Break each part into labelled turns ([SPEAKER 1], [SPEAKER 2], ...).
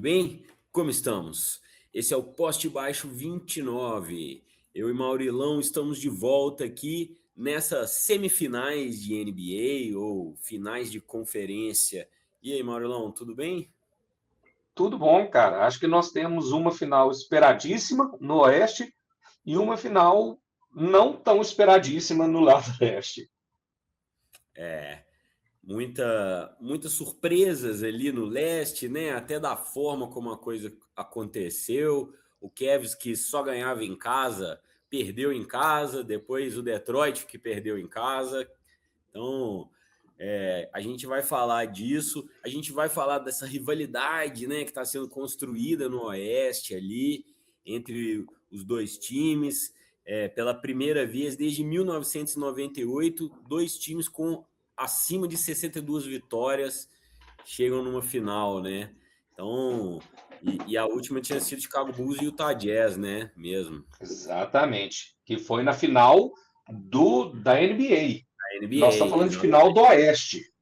[SPEAKER 1] bem? Como estamos? Esse é o Poste Baixo 29. Eu e Maurilão estamos de volta aqui nessas semifinais de NBA ou finais de conferência. E aí, Maurilão, tudo bem?
[SPEAKER 2] Tudo bom, cara. Acho que nós temos uma final esperadíssima no Oeste e uma final não tão esperadíssima no lado leste.
[SPEAKER 1] É, muitas surpresas ali no leste, né? Até da forma como a coisa aconteceu. O Cavs que só ganhava em casa, perdeu em casa, depois o Detroit que perdeu em casa. Então, a gente vai falar disso, a gente vai falar dessa rivalidade, né, que está sendo construída no Oeste ali, entre os dois times. Pela primeira vez desde 1998, dois times com acima de 62 vitórias chegam numa final, né? Então, e a última tinha sido Chicago Bulls e Utah Jazz, né? Mesmo.
[SPEAKER 2] Exatamente. Que foi na final da
[SPEAKER 1] A
[SPEAKER 2] NBA. Nós estamos
[SPEAKER 1] NBA,
[SPEAKER 2] falando de final
[SPEAKER 1] exatamente.
[SPEAKER 2] do Oeste.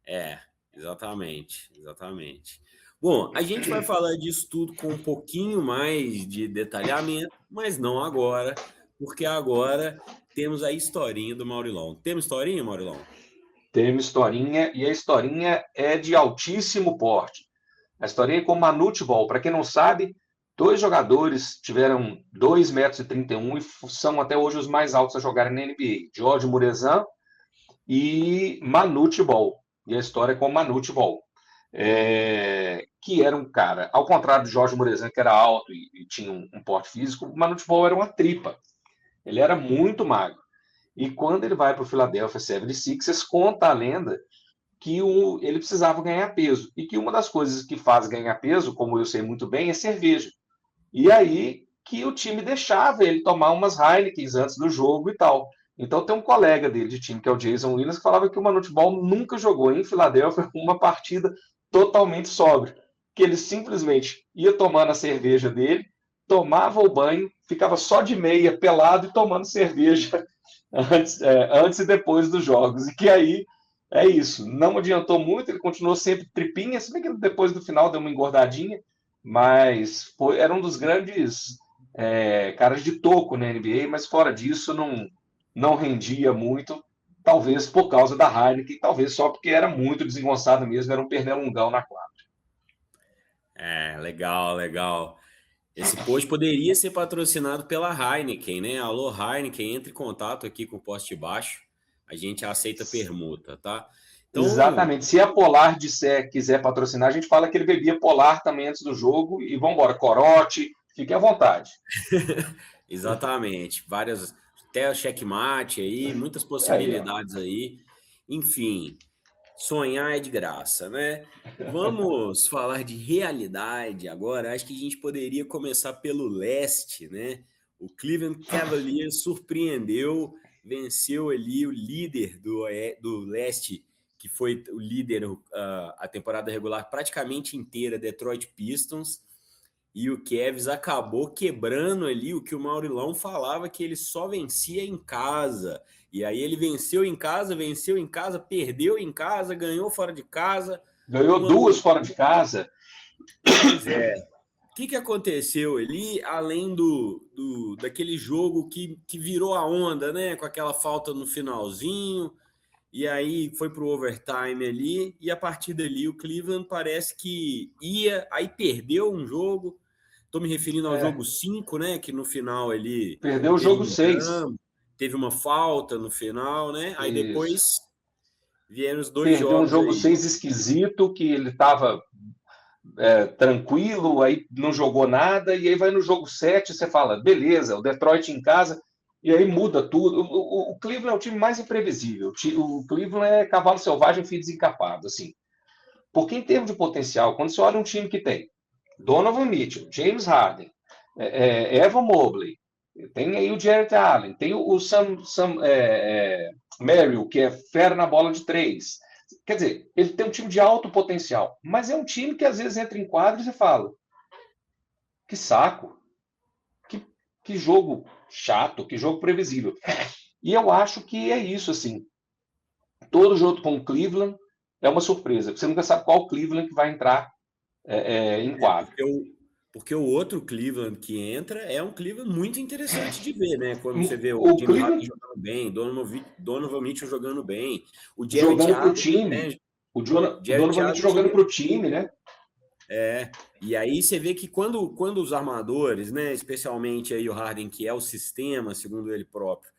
[SPEAKER 1] É, exatamente, exatamente. Bom, a gente vai falar disso tudo com um pouquinho mais de detalhamento, mas não agora, porque agora temos a historinha do Maurilão. Temos historinha, Maurilão?
[SPEAKER 2] Temos historinha e a historinha é de altíssimo porte. A historinha é com Manute Ball. Para quem não sabe, dois jogadores tiveram 2,31 m e são até hoje os mais altos a jogarem na NBA. George Muresan e Manute Ball. E a história é com Manute Ball. Que era um cara, ao contrário do Jorge Muresan, que era alto e tinha um porte físico, o Manute Ball era uma tripa. Ele era muito magro. E quando ele vai para o Philadelphia 76ers, conta a lenda que ele precisava ganhar peso. E que uma das coisas que faz ganhar peso, como eu sei muito bem, é cerveja. E aí que o time deixava ele tomar umas Heineken antes do jogo e tal. Então tem um colega dele de time, que é o Jason Williams, que falava que o Manute Ball nunca jogou em Filadélfia uma partida totalmente sóbrio. Que ele simplesmente ia tomando a cerveja dele, tomava o banho, ficava só de meia, pelado e tomando cerveja antes e depois dos jogos. E que aí é isso. Não adiantou muito, ele continuou sempre tripinha, se bem que depois do final deu uma engordadinha, mas era um dos grandes caras de toco na NBA, mas fora disso não rendia muito, talvez por causa da Heineken, talvez só porque era muito desengonçado mesmo, era um pernilongão na quadra.
[SPEAKER 1] Legal, legal. Esse post poderia ser patrocinado pela Heineken, né? Alô, Heineken, entre em contato aqui com o Poste Baixo. A gente aceita permuta, tá? Então,
[SPEAKER 2] Exatamente. Se a Polar quiser patrocinar, a gente fala que ele bebia Polar também antes do jogo e vamos embora. Corote, fique à vontade.
[SPEAKER 1] exatamente. Várias, até checkmate aí, muitas
[SPEAKER 2] Aí, ó.
[SPEAKER 1] possibilidades aí. Enfim, sonhar é de graça, né? Vamos falar de realidade agora. Acho que a gente poderia começar pelo leste, né? O Cleveland Cavaliers surpreendeu, venceu ali o líder do leste, que foi o líder a temporada regular praticamente inteira, Detroit Pistons. E o Cavs acabou quebrando ali o que o Maurilão falava, que ele só vencia em casa. E aí ele venceu em casa, perdeu em casa, ganhou fora de casa.
[SPEAKER 2] Ganhou
[SPEAKER 1] Uma
[SPEAKER 2] duas fora de casa.
[SPEAKER 1] Pois é. O que aconteceu ali, além daquele jogo que virou a onda, né? Com aquela falta no finalzinho, e aí foi pro overtime ali, e a partir dali o Cleveland parece que aí perdeu um jogo. Estou me referindo ao jogo 5, né? Que no final ele
[SPEAKER 2] Perdeu o
[SPEAKER 1] teve
[SPEAKER 2] jogo
[SPEAKER 1] um
[SPEAKER 2] 6.
[SPEAKER 1] drama, teve uma falta no final, né? Aí
[SPEAKER 2] Isso.
[SPEAKER 1] depois vieram os dois
[SPEAKER 2] Perdeu um
[SPEAKER 1] jogos
[SPEAKER 2] jogo
[SPEAKER 1] aí.
[SPEAKER 2] 6 esquisito, que ele estava tranquilo, aí não jogou nada, e aí vai no jogo 7 você fala, beleza, o Detroit em casa, e aí muda tudo. O Cleveland é o time mais imprevisível. O Cleveland é cavalo selvagem, filho desencapado, assim. Porque em termos de potencial, quando você olha um time que tem Donovan Mitchell, James Harden, Evan Mobley, tem aí o Jarrett Allen, tem o Sam Merrill, que é fera na bola de três. Quer dizer, ele tem um time de alto potencial, mas é um time que às vezes entra em quadro e você fala: que saco, que, que jogo chato, que jogo previsível. E eu acho que é isso, assim. Todo jogo com o Cleveland é uma surpresa. Você nunca sabe qual Cleveland que vai entrar em quadro.
[SPEAKER 1] Porque o outro Cleveland que entra é um Cleveland muito interessante de ver, né? Quando você vê o
[SPEAKER 2] O
[SPEAKER 1] Jimmy
[SPEAKER 2] Cleveland
[SPEAKER 1] Harden jogando bem, Donovan Mitchell jogando bem, o Jarrett
[SPEAKER 2] jogando para o
[SPEAKER 1] Allen,
[SPEAKER 2] time,
[SPEAKER 1] né?
[SPEAKER 2] o
[SPEAKER 1] Jarrett
[SPEAKER 2] Donovan Mitchell
[SPEAKER 1] Allen
[SPEAKER 2] jogando
[SPEAKER 1] chega.
[SPEAKER 2] para o time, né?
[SPEAKER 1] E aí você vê que quando os armadores, né, especialmente aí o Harden, que é o sistema, segundo ele próprio,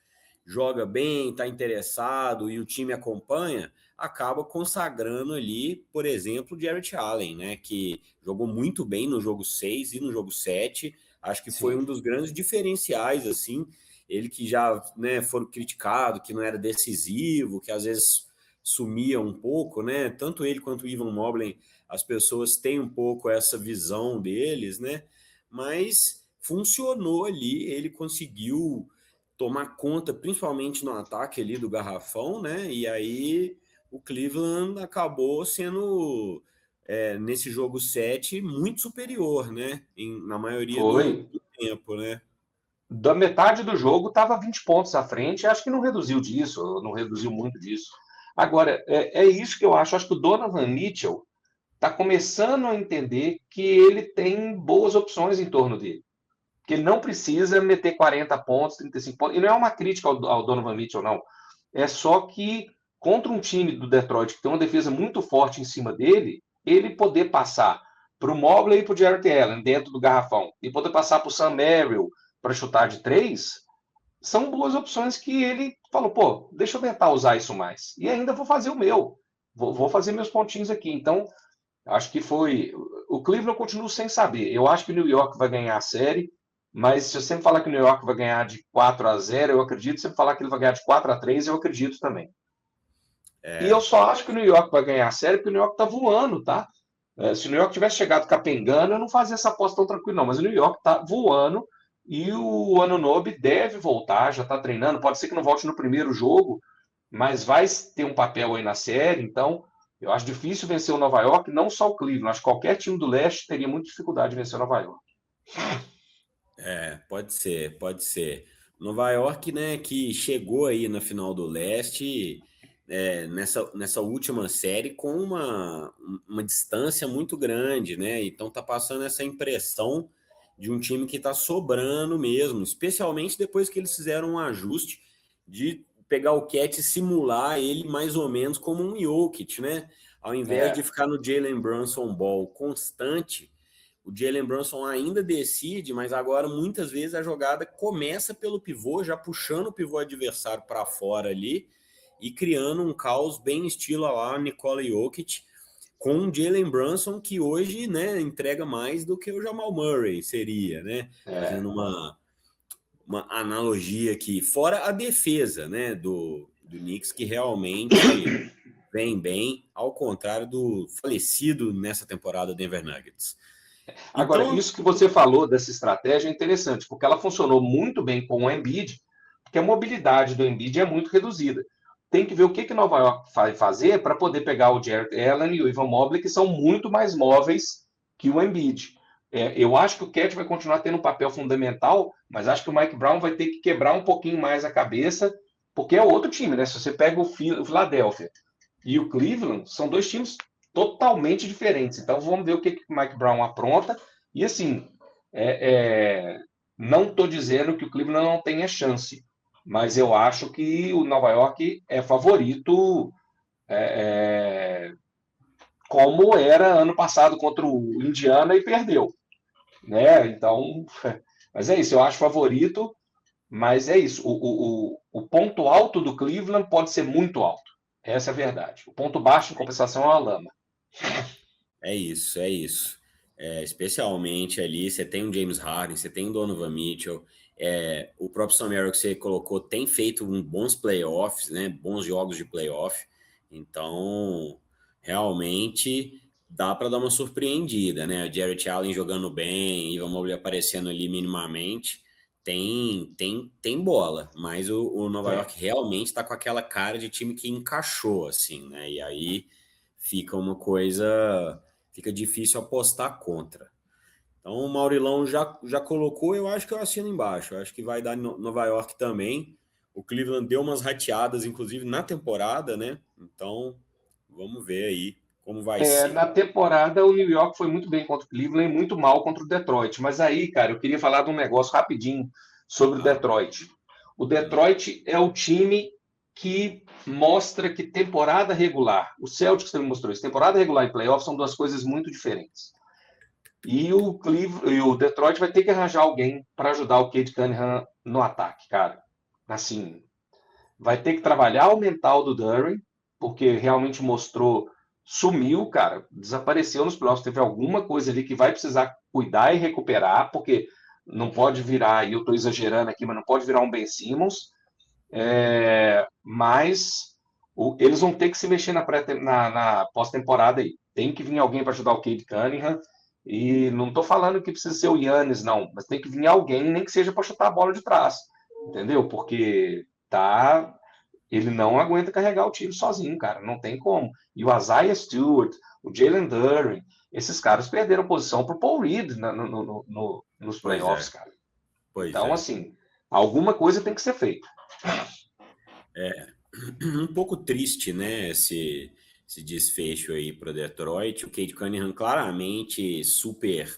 [SPEAKER 1] joga bem, está interessado e o time acompanha, acaba consagrando ali, por exemplo, o Jarrett Allen, né, que jogou muito bem no jogo 6 e no jogo 7. Acho que foi
[SPEAKER 2] Sim.
[SPEAKER 1] um dos grandes diferenciais, assim, ele que já, né, foram criticado, que não era decisivo, que às vezes sumia um pouco, né, tanto ele quanto o Evan Mobley, as pessoas têm um pouco essa visão deles, né, mas funcionou ali, ele conseguiu tomar conta, principalmente no ataque ali do garrafão, né? E aí o Cleveland acabou sendo, nesse jogo 7 muito superior, né? Na maioria
[SPEAKER 2] Foi.
[SPEAKER 1] do tempo, né?
[SPEAKER 2] Da metade do jogo estava 20 pontos à frente, acho que não reduziu disso, não reduziu muito disso. Agora, é isso que eu acho que o Donovan Mitchell está começando a entender que ele tem boas opções em torno dele. Que ele não precisa meter 40 pontos, 35 pontos. E não é uma crítica ao Donovan Mitchell, não. É só que contra um time do Detroit que tem uma defesa muito forte em cima dele, ele poder passar para o Mobley e para o Jarrett Allen dentro do garrafão e poder passar para o Sam Merrill para chutar de 3, são boas opções que ele falou, pô, deixa eu tentar usar isso mais. E ainda vou fazer o meu. Vou fazer meus pontinhos aqui. Então, acho que foi. O Cleveland continua sem saber. Eu acho que o New York vai ganhar a série, mas se você me falar que o New York vai ganhar de 4-0, eu acredito. Se você me falar que ele vai ganhar de 4-3, eu acredito também. E eu só acho que o New York vai ganhar a série porque o New York tá voando, tá? Se o New York tivesse chegado capengando, eu não fazia essa aposta tão tranquilo, não. Mas o New York tá voando e o Anunoby deve voltar, já tá treinando. Pode ser que não volte no primeiro jogo, mas vai ter um papel aí na série. Então, eu acho difícil vencer o Nova York, não só o Cleveland. Acho que qualquer time do leste teria muita dificuldade de vencer o Nova York.
[SPEAKER 1] Pode ser, pode ser. Nova York, né, que chegou aí na final do leste, nessa última série com uma distância muito grande, né? Então tá passando essa impressão de um time que tá sobrando mesmo, especialmente depois que eles fizeram um ajuste de pegar o Cat e simular ele mais ou menos como um Jokic, né? Ao invés de
[SPEAKER 2] É,
[SPEAKER 1] ficar no Jalen Brunson ball constante, o Jalen Brunson ainda decide, mas agora muitas vezes a jogada começa pelo pivô, já puxando o pivô adversário para fora ali e criando um caos bem estilo lá Nikola Jokic, com o Jalen Brunson que hoje, né, entrega mais do que o Jamal Murray seria, né?
[SPEAKER 2] é.
[SPEAKER 1] Fazendo uma analogia aqui, fora a defesa, né, do Knicks, que realmente vem bem, ao contrário do falecido nessa temporada Denver Nuggets.
[SPEAKER 2] Agora,
[SPEAKER 1] Então,
[SPEAKER 2] isso que você falou dessa estratégia é interessante, porque ela funcionou muito bem com o Embiid, porque a mobilidade do Embiid é muito reduzida. Tem que ver o que Nova York vai fazer para poder pegar o Jarrett Allen e o Evan Mobley, que são muito mais móveis que o Embiid. Eu acho que o Cat vai continuar tendo um papel fundamental, mas acho que o Mike Brown vai ter que quebrar um pouquinho mais a cabeça, porque é outro time, né? Se você pega o Philadelphia e o Cleveland, são dois times totalmente diferentes. Então vamos ver o que o Mike Brown apronta. E assim, não estou dizendo que o Cleveland não tenha chance, mas eu acho que o Nova York é favorito, como era ano passado contra o Indiana e perdeu, né? Então, mas é isso. Eu acho favorito, mas é isso. O ponto alto do Cleveland pode ser muito alto. Essa é a verdade. O ponto baixo, em compensação, é a lama.
[SPEAKER 1] é isso, é isso. Especialmente ali, você tem o James Harden, você tem o Donovan Mitchell, o próprio Sam Merrill que você colocou tem feito bons playoffs, né? Bons jogos de playoff. Então, realmente dá para dar uma surpreendida, né? O Jarrett Allen jogando bem, Evan Mobley aparecendo ali minimamente. Tem bola, mas o Nova
[SPEAKER 2] Tem.
[SPEAKER 1] York realmente está com aquela cara de time que encaixou, assim, né? E aí fica uma coisa, fica difícil apostar contra. Então o Maurilão já colocou, eu acho que eu assino embaixo. Eu acho que vai dar Nova York também. O Cleveland deu umas rateadas, inclusive na temporada, né? Então vamos ver aí Como vai ser?
[SPEAKER 2] Na temporada, o New York foi muito bem contra o Cleveland e muito mal contra o Detroit. Mas aí, cara, eu queria falar de um negócio rapidinho sobre o
[SPEAKER 1] Ah,
[SPEAKER 2] Detroit. O
[SPEAKER 1] hum,
[SPEAKER 2] Detroit é o time que mostra que temporada regular, o Celtics também mostrou isso, temporada regular e playoffs são duas coisas muito diferentes. E o Detroit vai ter que arranjar alguém para ajudar o Cade Cunningham no ataque, cara. Assim, vai ter que trabalhar o mental do Duren, porque realmente mostrou, sumiu, cara, desapareceu nos playoffs. Teve alguma coisa ali que vai precisar cuidar e recuperar, porque não pode virar, e eu estou exagerando aqui, mas não pode virar um Ben Simmons. Mas eles vão ter que se mexer na pós-temporada aí. Tem que vir alguém para ajudar o Cade Cunningham. E não estou falando que precisa ser o Yannis, não, mas tem que vir alguém, nem que seja para chutar a bola de trás, entendeu? Porque ele não aguenta carregar o time sozinho, cara, não tem como. E o Isaiah Stewart, o Jalen Duren, esses caras perderam posição para o Paul Reed nos
[SPEAKER 1] pois
[SPEAKER 2] playoffs,
[SPEAKER 1] é,
[SPEAKER 2] cara.
[SPEAKER 1] pois
[SPEAKER 2] Então,
[SPEAKER 1] é.
[SPEAKER 2] assim, alguma coisa tem que ser feita.
[SPEAKER 1] É um pouco triste, né, esse desfecho aí para Detroit. O Cade Cunningham claramente super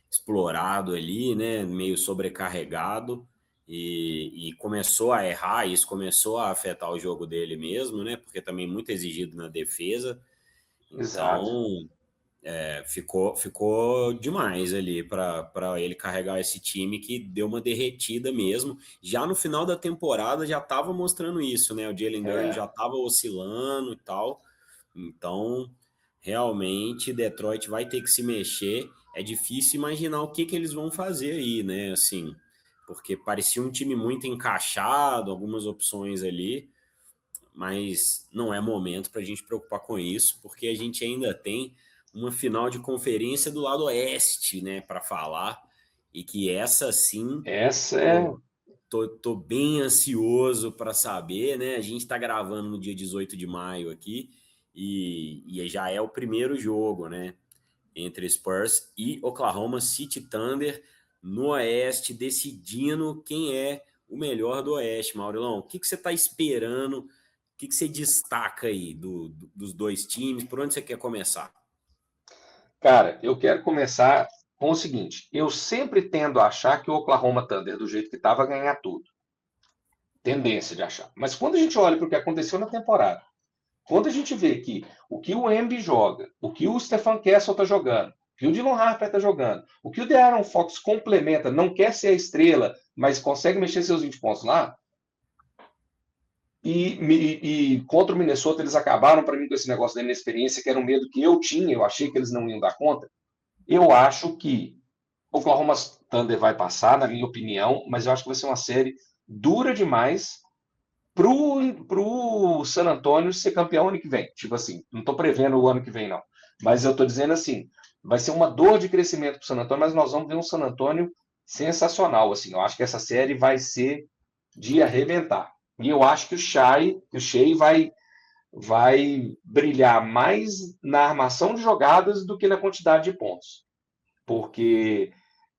[SPEAKER 1] explorado ali, né, meio sobrecarregado e começou a errar. Isso começou a afetar o jogo dele mesmo, né, porque também muito exigido na defesa.
[SPEAKER 2] Exato.
[SPEAKER 1] Então, ficou demais ali para ele carregar esse time que deu uma derretida mesmo. Já no final da temporada já estava mostrando isso, né? O Jalen Duren
[SPEAKER 2] É,
[SPEAKER 1] já estava oscilando e tal. Então, realmente, Detroit vai ter que se mexer. É difícil imaginar o que eles vão fazer aí, né? Assim, porque parecia um time muito encaixado, algumas opções ali, mas não é momento para a gente preocupar com isso, porque a gente ainda tem uma final de conferência do lado oeste, né, para falar, e que essa sim,
[SPEAKER 2] essa é.
[SPEAKER 1] tô, tô bem ansioso para saber, né? A gente está gravando no dia 18 de maio aqui, e já é o primeiro jogo, né, entre Spurs e Oklahoma City Thunder no oeste, decidindo quem é o melhor do oeste. Maurilão, o que você está esperando? O que você destaca aí dos dois times? Por onde você quer começar?
[SPEAKER 2] Cara, eu quero começar com o seguinte: eu sempre tendo a achar que o Oklahoma Thunder, do jeito que estava, ganhar tudo. Tendência de achar. Mas quando a gente olha para o que aconteceu na temporada, quando a gente vê que o que o Embi joga, o que o Stefan Kessel está jogando, o que o Dylan Harper está jogando, o que o De'Aaron Fox complementa, não quer ser a estrela, mas consegue mexer seus 20 pontos lá. E contra o Minnesota, eles acabaram para mim com esse negócio da inexperiência, que era um medo que eu tinha, eu achei que eles não iam dar conta. Eu acho que o Oklahoma Thunder vai passar, na minha opinião, mas eu acho que vai ser uma série dura demais pro San Antonio ser campeão ano que vem. Tipo assim, não estou prevendo o ano que vem, não. Mas eu estou dizendo assim, vai ser uma dor de crescimento pro San Antonio, mas nós vamos ver um San Antonio sensacional. Assim, eu acho que essa série vai ser de arrebentar. E eu acho que o Shea vai brilhar mais na armação de jogadas do que na quantidade de pontos. Porque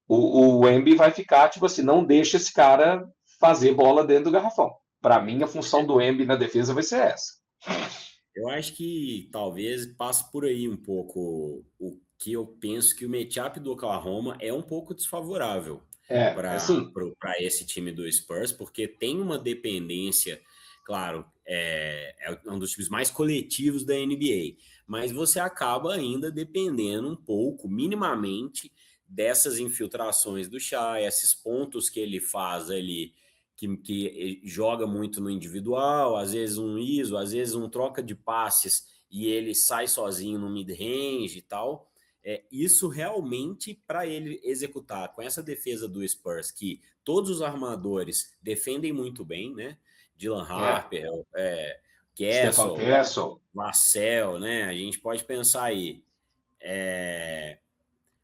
[SPEAKER 2] o Embi vai ficar, tipo assim, não deixa esse cara fazer bola dentro do garrafão. Para mim, a função do Embi na defesa vai ser essa.
[SPEAKER 1] Eu acho que talvez passe por aí um pouco o que eu penso que o matchup do Oklahoma é um pouco desfavorável
[SPEAKER 2] É
[SPEAKER 1] para
[SPEAKER 2] assim,
[SPEAKER 1] esse time do Spurs, porque tem uma dependência, claro, é um dos times mais coletivos da NBA, mas você acaba ainda dependendo um pouco, minimamente, dessas infiltrações do Shai, esses pontos que ele faz ali que joga muito no individual, às vezes um ISO, às vezes um troca de passes e ele sai sozinho no mid-range e tal. Isso realmente para ele executar com essa defesa do Spurs, que todos os armadores defendem muito bem, né? Dylan
[SPEAKER 2] é,
[SPEAKER 1] Harper,
[SPEAKER 2] Stefan
[SPEAKER 1] Kessel,
[SPEAKER 2] Kessel,
[SPEAKER 1] Vassell, né? A gente pode pensar aí.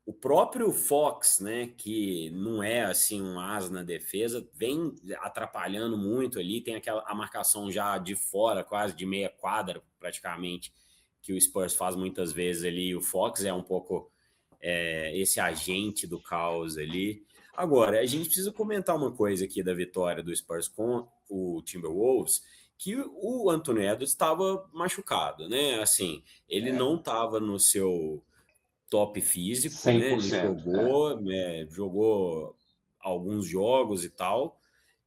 [SPEAKER 1] O próprio Fox, né, que não é assim um as na defesa, vem atrapalhando muito ali, tem a marcação já de fora, quase de meia quadra praticamente, que o Spurs faz muitas vezes ali, o Fox é um pouco esse agente do caos ali. Agora, a gente precisa comentar uma coisa aqui da vitória do Spurs com o Timberwolves, que o Anthony Edwards estava machucado, né? Assim, ele não estava no seu top físico, né? Ele
[SPEAKER 2] 100%.
[SPEAKER 1] jogou alguns jogos e tal,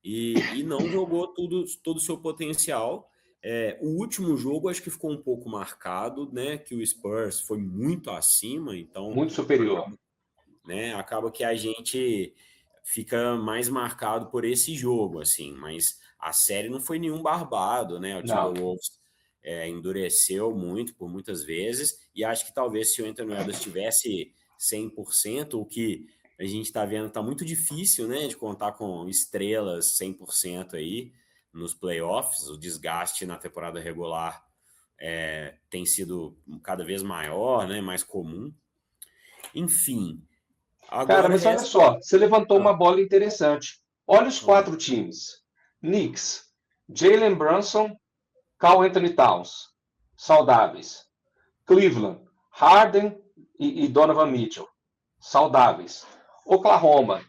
[SPEAKER 1] e não jogou todo o seu potencial. O último jogo acho que ficou um pouco marcado, né? Que o Spurs foi muito acima, então
[SPEAKER 2] Muito superior.
[SPEAKER 1] acaba que a gente fica mais marcado por esse jogo, assim, mas a série não foi nenhum barbado, né? O
[SPEAKER 2] Não.
[SPEAKER 1] Timberwolves endureceu muito por muitas vezes, e acho que talvez se o Anthony Edwards tivesse 100%, o que a gente está vendo está muito difícil, né, de contar com estrelas 100% aí nos playoffs, o desgaste na temporada regular tem sido cada vez maior, né, mais comum. Enfim,
[SPEAKER 2] Cara,
[SPEAKER 1] agora
[SPEAKER 2] mas olha
[SPEAKER 1] resta...
[SPEAKER 2] só, você levantou uma bola interessante. Olha os
[SPEAKER 1] Vamos
[SPEAKER 2] 4 times. Knicks, Jalen Brunson, Karl Anthony Towns, saudáveis. Cleveland, Harden e Donovan Mitchell, saudáveis. Oklahoma,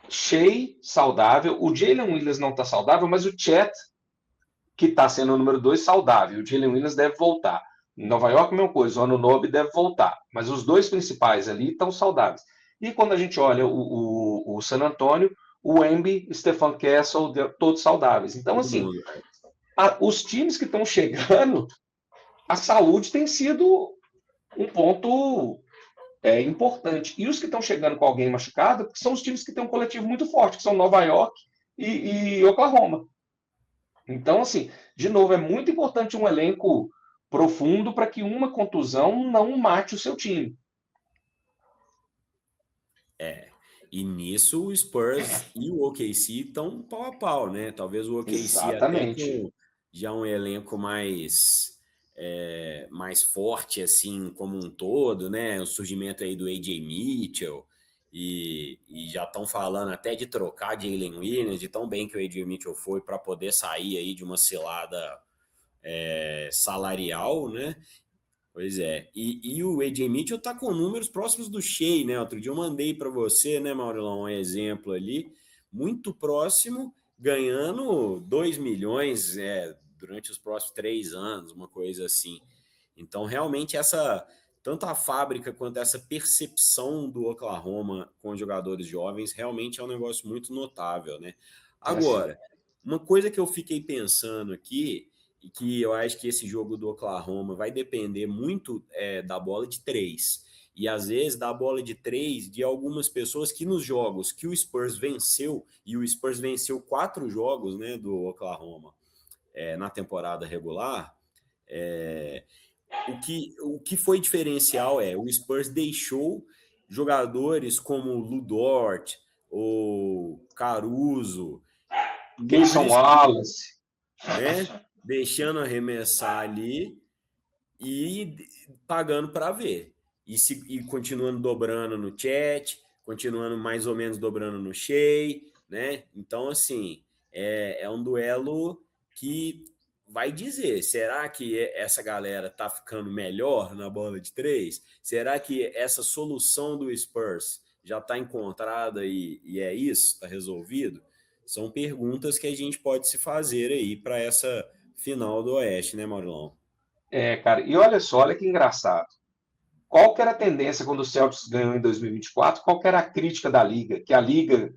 [SPEAKER 2] Shea, saudável. O Jalen Williams não está saudável, mas o Chet, que está sendo o número 2, saudável. O Jalen Williams deve voltar. Em Nova York, a mesma coisa. O Anunoby deve voltar. Mas os 2 principais ali estão saudáveis. E quando a gente olha o San Antonio, o Embi, Stephen Castle, todos saudáveis. Então,
[SPEAKER 1] todo
[SPEAKER 2] assim,
[SPEAKER 1] mundo.
[SPEAKER 2] os times que estão chegando, a saúde tem sido um ponto importante. E os que estão chegando com alguém machucado são os times que têm um coletivo muito forte, que são Nova York e Oklahoma. Então, assim, de novo, é muito importante um elenco profundo para que uma contusão não mate o seu time.
[SPEAKER 1] E nisso o Spurs e o OKC estão pau a pau, né? Talvez o OKC até
[SPEAKER 2] Exatamente.
[SPEAKER 1] com já um elenco mais forte, assim, como um todo, né? O surgimento aí do AJ Mitchell e já estão falando até de trocar Jalen Williams, de tão bem que o AJ Mitchell foi para poder sair aí de uma cilada salarial, né? Pois é. E o AJ Mitchell tá com números próximos do Shea, né? Outro dia eu mandei para você, né, Maurilão, um exemplo ali, muito próximo, ganhando 2 milhões durante os próximos 3 anos, uma coisa assim. Então, realmente, tanto a fábrica quanto essa percepção do Oklahoma com os jogadores jovens, realmente é um negócio muito notável, né?
[SPEAKER 2] Assim.
[SPEAKER 1] Agora, uma coisa que eu fiquei pensando aqui e que eu acho que esse jogo do Oklahoma vai depender muito da bola de 3. E às vezes da bola de 3 de algumas pessoas que nos jogos que o Spurs venceu, e o Spurs venceu 4 jogos, né, do Oklahoma na temporada regular, o que foi diferencial o Spurs deixou jogadores como Lu Dort, o Caruso,
[SPEAKER 2] Cason Wallace,
[SPEAKER 1] né, deixando arremessar ali e pagando para ver. E continuando dobrando no chat, continuando mais ou menos dobrando no Shea, né? Então, assim, é um duelo que vai dizer, será que essa galera tá ficando melhor na bola de 3? Será que essa solução do Spurs já está encontrada e é isso? Está resolvido? São perguntas que a gente pode se fazer aí para essa final do Oeste, né, Maurilão?
[SPEAKER 2] cara, e olha só, olha que engraçado. Qual que era a tendência quando o Celtics ganhou em 2024? Qual que era a crítica da Liga? Que a Liga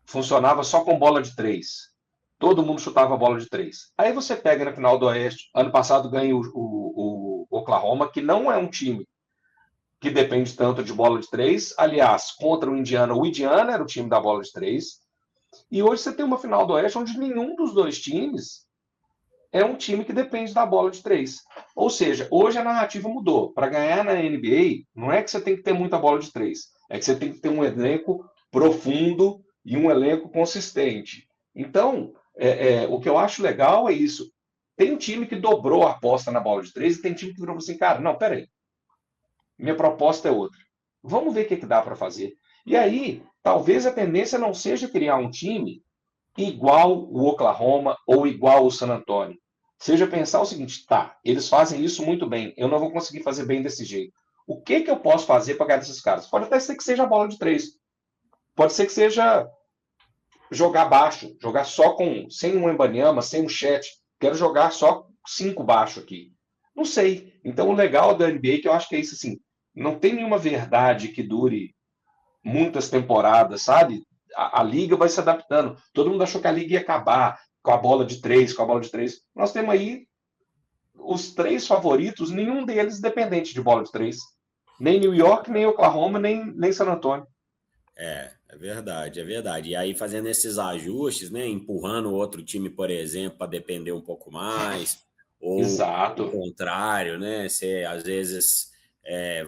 [SPEAKER 2] funcionava só com bola de 3. Todo mundo chutava a bola de 3. Aí você pega na final do Oeste, ano passado ganha o Oklahoma, que não é um time que depende tanto de bola de 3. Aliás, contra o Indiana era o time da bola de 3. E hoje você tem uma final do Oeste onde nenhum dos dois times é um time que depende da bola de 3. Ou seja, hoje a narrativa mudou. Para ganhar na NBA, não é que você tem que ter muita bola de 3. É que você tem que ter um elenco profundo e um elenco consistente. Então, o que eu acho legal é isso. Tem um time que dobrou a aposta na bola de 3 e tem time que virou assim, cara, não, peraí. Minha proposta é outra. Vamos ver o que dá para fazer. E aí, talvez a tendência não seja criar um time igual o Oklahoma ou igual o San Antonio. Seja pensar o seguinte, tá, eles fazem isso muito bem, eu não vou conseguir fazer bem desse jeito. O que eu posso fazer para ganhar desses caras? Pode até ser que seja a bola de 3. Pode ser que seja jogar baixo, jogar só sem um Embanyama, sem um Chet, quero jogar só 5 baixo aqui. Não sei. Então, o legal da NBA é que eu acho que é isso, assim, não tem nenhuma verdade que dure muitas temporadas, sabe? A liga vai se adaptando. Todo mundo achou que a liga ia acabar com a bola de 3, com a bola de 3. Nós temos aí os 3 favoritos, nenhum deles dependente de bola de 3. Nem New York, nem Oklahoma, nem San Antonio.
[SPEAKER 1] É verdade, é verdade. E aí fazendo esses ajustes, né, empurrando o outro time, por exemplo, para depender um pouco mais, ou o
[SPEAKER 2] Exato.
[SPEAKER 1] contrário, né, você às vezes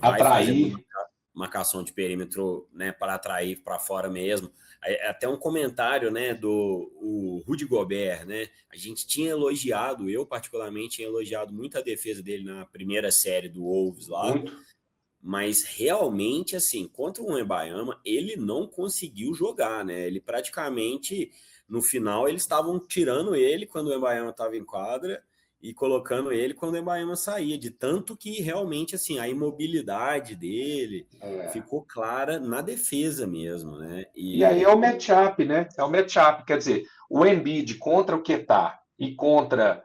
[SPEAKER 1] vai fazendo
[SPEAKER 2] Atrair.
[SPEAKER 1] marcação de perímetro, né, para atrair para fora mesmo. Até um comentário, né, o Rudy Gobert, né, a gente tinha elogiado, eu particularmente tinha elogiado muito a defesa dele na primeira série do Wolves lá,
[SPEAKER 2] Muito.
[SPEAKER 1] mas realmente, assim, contra o Wembanyama, ele não conseguiu jogar, né? Ele praticamente, no final, eles estavam tirando ele quando o Wembanyama estava em quadra e colocando ele quando o Wembanyama saía, de tanto que realmente, assim, a imobilidade dele ficou clara na defesa mesmo, né?
[SPEAKER 2] E aí é o matchup, né? É o matchup. Quer dizer, o Embiid contra o Keita e contra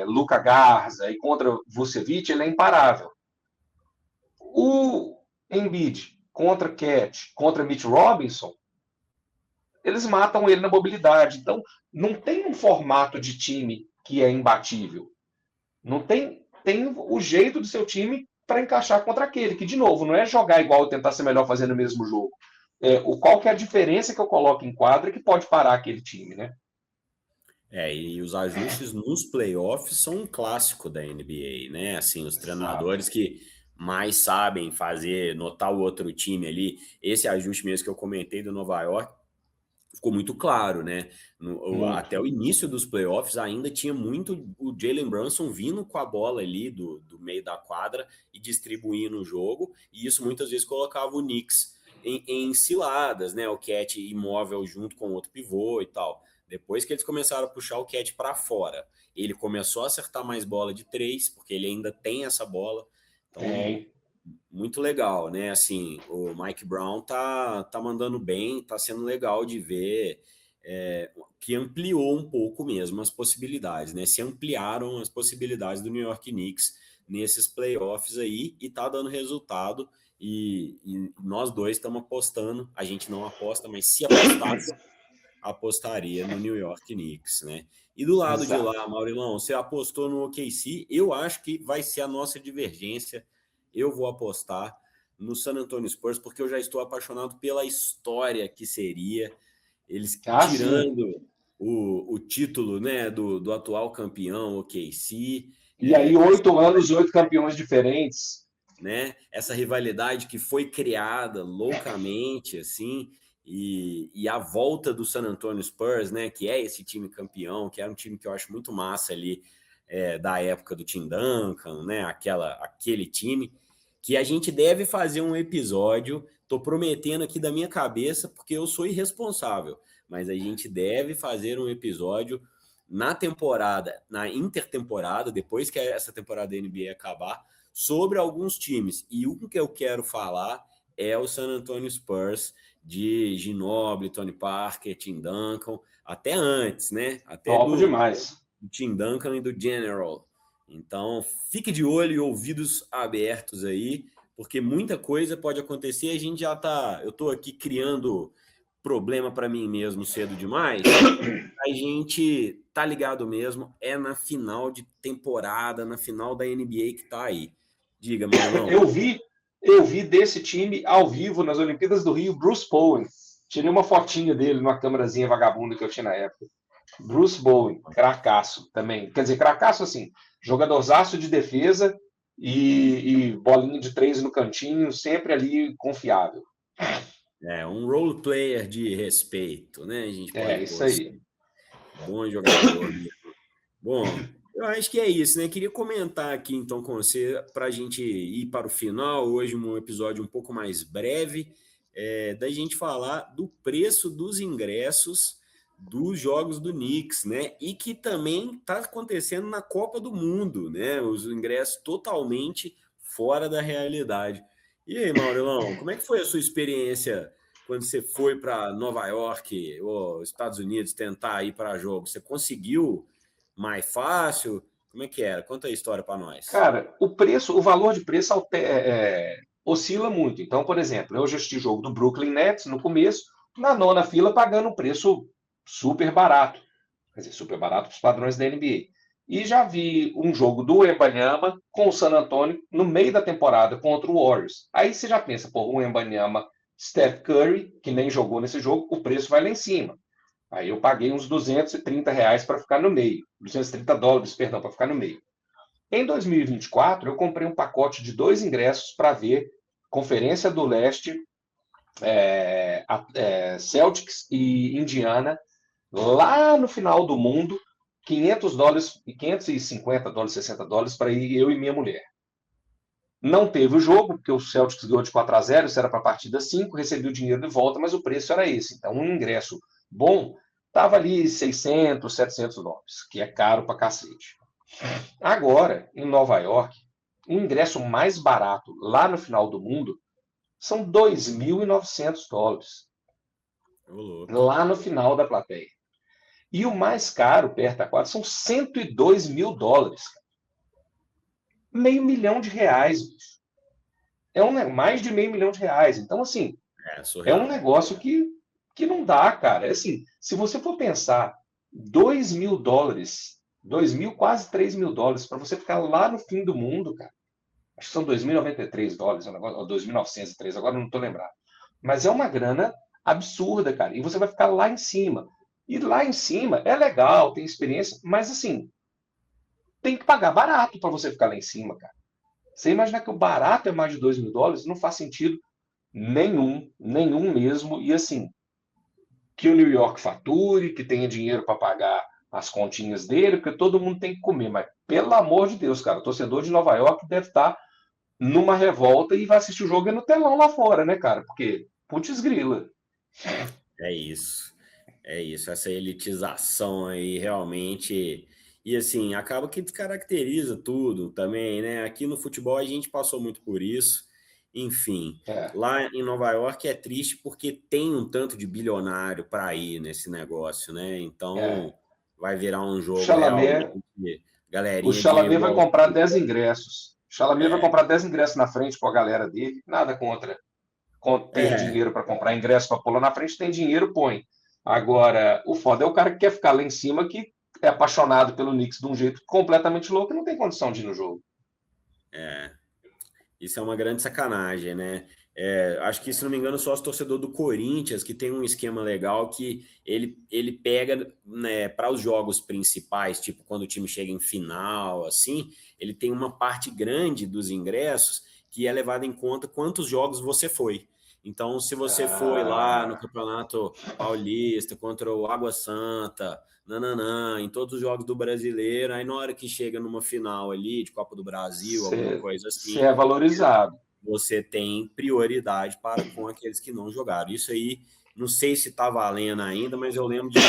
[SPEAKER 2] Luka Garza e contra Vucevic, ele é imparável. O Embiid contra Cat, contra Mitch Robinson, eles matam ele na mobilidade. Então, não tem um formato de time que é imbatível. Não tem, tem o jeito do seu time para encaixar contra aquele, que, de novo, não é jogar igual e tentar ser melhor fazendo o mesmo jogo. Qual que é a diferença que eu coloco em quadra que pode parar aquele time, né?
[SPEAKER 1] E os ajustes nos playoffs são um clássico da NBA, né? Assim, os
[SPEAKER 2] Exato.
[SPEAKER 1] treinadores que mais sabem fazer, notar o outro time ali. Esse ajuste mesmo que eu comentei do Nova York ficou muito claro, né?
[SPEAKER 2] Muito.
[SPEAKER 1] Até o início dos playoffs ainda tinha muito o Jalen Brunson vindo com a bola ali do meio da quadra e distribuindo o jogo, e isso muitas vezes colocava o Knicks em ciladas, né? O Cat imóvel junto com outro pivô e tal. Depois que eles começaram a puxar o Cat para fora, ele começou a acertar mais bola de 3, porque ele ainda tem essa bola. Então,
[SPEAKER 2] Tem.
[SPEAKER 1] muito legal, né? Assim, o Mike Brown tá mandando bem, tá sendo legal de ver que ampliou um pouco mesmo as possibilidades, né? Se ampliaram as possibilidades do New York Knicks nesses playoffs aí e tá dando resultado. E nós dois estamos apostando, a gente não aposta, mas se apostasse, apostaria no New York Knicks, né? E do lado de
[SPEAKER 2] Exato.
[SPEAKER 1] lá, Maurilão, você apostou no OKC, eu acho que vai ser a nossa divergência. Eu vou apostar no San Antonio Spurs, porque eu já estou apaixonado pela história que seria eles
[SPEAKER 2] Ah, sim.
[SPEAKER 1] tirando o título, né, do atual campeão OKC,
[SPEAKER 2] E aí, 8 anos, 8 campeões diferentes.
[SPEAKER 1] né? Essa rivalidade que foi criada loucamente, assim, e a volta do San Antonio Spurs, né? Que é esse time campeão, que era um time que eu acho muito massa ali da época do Tim Duncan, né? Aquele time que a gente deve fazer um episódio. Tô prometendo aqui da minha cabeça, porque eu sou irresponsável, mas a gente deve fazer um episódio na temporada, na intertemporada, depois que essa temporada da NBA acabar, sobre alguns times. E o que eu quero falar é o San Antonio Spurs de Ginobili, Tony Parker, Tim Duncan, até antes, né? Até
[SPEAKER 2] Top
[SPEAKER 1] do
[SPEAKER 2] demais.
[SPEAKER 1] Tim Duncan e do General. Então, fique de olho e ouvidos abertos aí, porque muita coisa pode acontecer. A gente já tá, eu tô aqui criando problema para mim mesmo cedo demais. A gente tá ligado mesmo, é na final de temporada, na final da NBA que tá aí. Diga, Maurilão.
[SPEAKER 2] Eu vi, eu vi desse time ao vivo nas Olimpíadas do Rio, Bruce Bowen. Tirei uma fotinha dele numa câmerazinha vagabunda que eu tinha na época. Bruce Bowen, cracaço também. Quer dizer, cracaço assim, jogadorzaço de defesa e bolinha de 3 no cantinho, sempre ali confiável.
[SPEAKER 1] Um role player de respeito, né? A gente pode
[SPEAKER 2] Isso
[SPEAKER 1] pôr assim.
[SPEAKER 2] aí.
[SPEAKER 1] Bom jogador mesmo. Bom, eu acho que é isso, né? Queria comentar aqui então com você para a gente ir para o final. Hoje, um episódio um pouco mais breve, da gente falar do preço dos ingressos dos jogos do Knicks, né? E que também está acontecendo na Copa do Mundo, né? Os ingressos totalmente fora da realidade. E aí, Maurilão, como é que foi a sua experiência quando você foi para Nova York ou Estados Unidos tentar ir para jogo, você conseguiu mais fácil? Como é que era? Conta a história para nós.
[SPEAKER 2] Cara, o valor de preço oscila muito. Então, por exemplo, eu já assisti jogo do Brooklyn Nets no começo, na nona fila, pagando um preço super barato. Quer dizer, super barato para os padrões da NBA. E já vi um jogo do Wembanyama com o San Antonio no meio da temporada contra o Warriors. Aí você já pensa, pô, o Wembanyama, Steph Curry, que nem jogou nesse jogo, o preço vai lá em cima. Aí eu paguei uns R$ 230 para ficar no meio. $230, perdão, para ficar no meio. Em 2024, eu comprei um pacote de 2 ingressos para ver Conferência do Leste, Celtics e Indiana, lá no final do mundo, $500 e $550, $60 para ir eu e minha mulher. Não teve o jogo, porque o Celtics ganhou de 4-0, isso era para a partida 5, recebi o dinheiro de volta, mas o preço era esse. Então, um ingresso bom estava ali $600, $700, que é caro para cacete. Agora, em Nova York, o ingresso mais barato lá no final do mundo são $2.900. Lá no final da plateia. E o mais caro, perto da quadra, são $102 mil. R$500 mil. Mais de R$500 mil. Então, assim, é um negócio que não dá, cara. É assim, se você for pensar, $2.000, $2.000, quase $3.000, para você ficar lá no fim do mundo, cara. Acho que são $2.093, ou 2.903, agora não estou lembrado. Mas é uma grana absurda, cara. E você vai ficar lá em cima. E lá em cima é legal, tem experiência, mas assim, tem que pagar barato para você ficar lá em cima, cara. Você imaginar que o barato é mais de $2.000, não faz sentido nenhum mesmo. E assim, que o New York fature, que tenha dinheiro para pagar as continhas dele, porque todo mundo tem que comer. Mas, pelo amor de Deus, cara, o torcedor de Nova York deve estar numa revolta e vai assistir o jogo no telão lá fora, né, cara? Porque, putz grila.
[SPEAKER 1] É isso. Essa elitização aí realmente. E assim, acaba que descaracteriza tudo também, né? Aqui no futebol a gente passou muito por isso. Enfim, lá em Nova York é triste porque tem um tanto de bilionário para ir nesse negócio, né? Então vai virar um jogo realmente.
[SPEAKER 2] O Chalamet vai comprar 10 ingressos. O Chalamet vai comprar 10 ingressos na frente com a galera dele. Nada contra ter dinheiro para comprar ingresso para pôr lá na frente. Tem dinheiro, põe. Agora, o foda é o cara que quer ficar lá em cima, que é apaixonado pelo Knicks de um jeito completamente louco e não tem condição de ir no jogo.
[SPEAKER 1] Isso é uma grande sacanagem, né? Acho que, se não me engano, só o torcedor do Corinthians, que tem um esquema legal que ele pega, né, para os jogos principais, tipo quando o time chega em final, assim, ele tem uma parte grande dos ingressos que é levada em conta quantos jogos você foi. Então, se você foi lá no Campeonato Paulista contra o Água Santa, em todos os jogos do Brasileiro, aí na hora que chega numa final ali de Copa do Brasil, alguma coisa assim,
[SPEAKER 2] você é valorizado.
[SPEAKER 1] Você tem prioridade para com aqueles que não jogaram. Isso aí, não sei se está valendo ainda, mas eu lembro de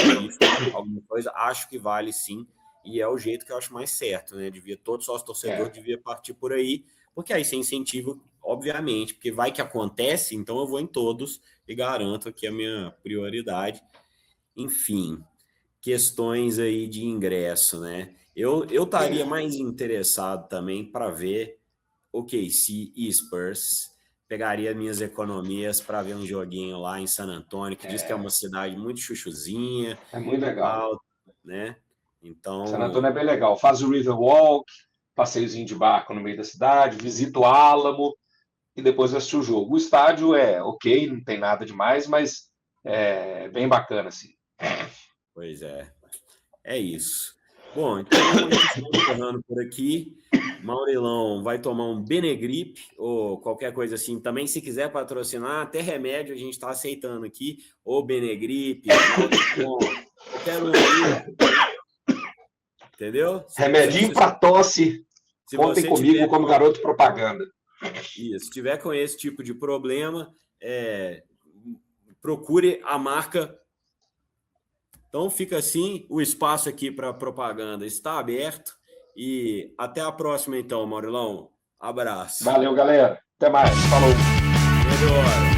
[SPEAKER 1] alguma coisa, acho que vale sim, e é o jeito que eu acho mais certo, né? Todo sócio torcedor devia partir por aí, porque aí você incentiva, obviamente, porque vai que acontece, então eu vou em todos e garanto aqui a minha prioridade. Enfim, questões aí de ingresso, né? Eu estaria mais interessado também para ver OKC e Spurs. Pegaria minhas economias para ver um joguinho lá em San Antonio, que diz que é uma cidade muito chuchuzinha.
[SPEAKER 2] É muito legal.
[SPEAKER 1] Né? Então,
[SPEAKER 2] San Antonio é bem legal. Faz o Riverwalk, passeiozinho de barco no meio da cidade, visita o Álamo e depois assiste o jogo. O estádio é ok, não tem nada demais, mas é bem bacana, assim.
[SPEAKER 1] Pois é. É isso. Bom, então estamos encerrando por aqui. Maurilão vai tomar um Benegrip ou qualquer coisa assim também. Se quiser patrocinar, até remédio a gente está aceitando aqui. Ou Benegrip, qualquer um aí. Entendeu?
[SPEAKER 2] Remedinho para tosse. Contem comigo como garoto propaganda.
[SPEAKER 1] Isso. Se tiver com esse tipo de problema, procure a marca. Então fica assim, o espaço aqui para propaganda está aberto. E até a próxima, então, Maurilão. Abraço.
[SPEAKER 2] Valeu, galera. Até mais. Falou.
[SPEAKER 1] Melhor.